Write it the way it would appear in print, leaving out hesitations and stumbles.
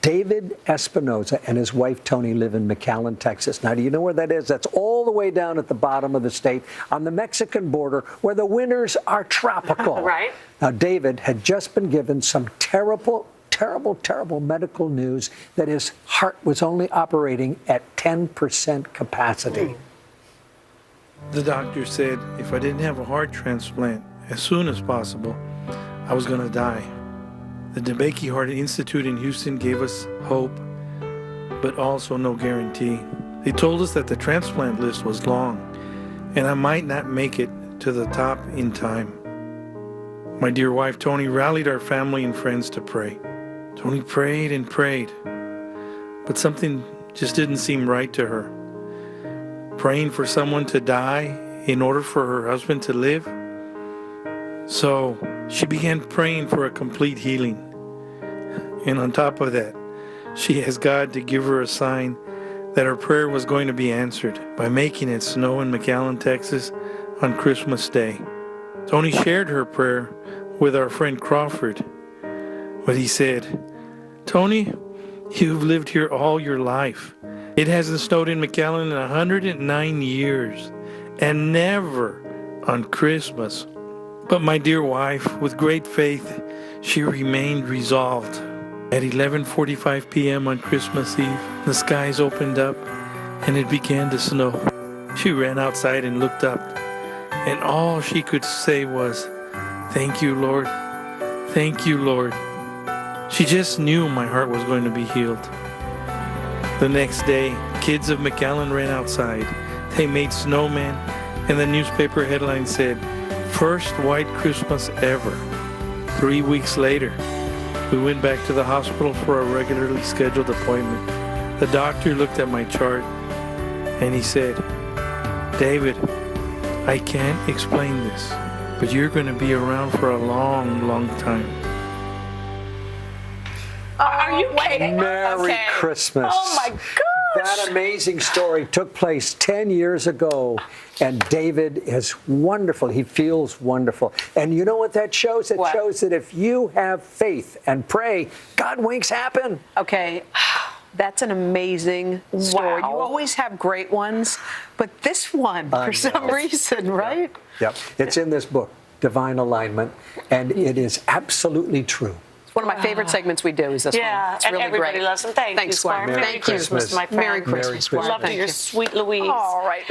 David Espinoza and his wife Toni live in McAllen, Texas. Now, do you know where that is? That's all the way down at the bottom of the state on the Mexican border where the winters are tropical. Right. Now, David had just been given some terrible medical news that his heart was only operating at 10% capacity. The doctor said if I didn't have a heart transplant as soon as possible, I was going to die. The DeBakey Heart Institute in Houston gave us hope, but also no guarantee. They told us that the transplant list was long, and I might not make it to the top in time. My dear wife, Toni, rallied our family and friends to pray. Toni prayed and prayed, but something just didn't seem right to her. Praying for someone to die in order for her husband to live? So she began praying for a complete healing. And on top of that, she asked God to give her a sign that her prayer was going to be answered by making it snow in McAllen, Texas on Christmas Day. Toni shared her prayer with our friend Crawford, but he said, "Toni, you've lived here all your life. It hasn't snowed in McAllen in 109 years, and never on Christmas." But my dear wife, with great faith, she remained resolved. At 11:45 p.m. on Christmas Eve, the skies opened up and it began to snow. She ran outside and looked up, and all she could say was, "Thank you, Lord. Thank you, Lord." She just knew my heart was going to be healed. The next day, kids of McAllen ran outside. They made snowmen, and the newspaper headline said, "First white Christmas ever." 3 weeks later, we went back to the hospital for a regularly scheduled appointment. The doctor looked at my chart, and he said, "David, I can't explain this, but you're going to be around for a long, long time." Are you waiting? Merry Christmas. Oh, my gosh. That amazing story took place 10 years ago, and David is wonderful. He feels wonderful. And you know what that shows? It shows that if you have faith and pray, Godwinks happen. Okay. That's an amazing story. Wow. You always have great ones, but this one, for some reason, right? Yep. It's in this book, Divine Alignment, and it is absolutely true. One of my favorite segments we do is this one. It's and really everybody great. loves them. Thanks, Thanks, SQuire. Merry Merry Christmas, my friend. Merry Christmas, SQuire. Love you, your sweet Louise. All right.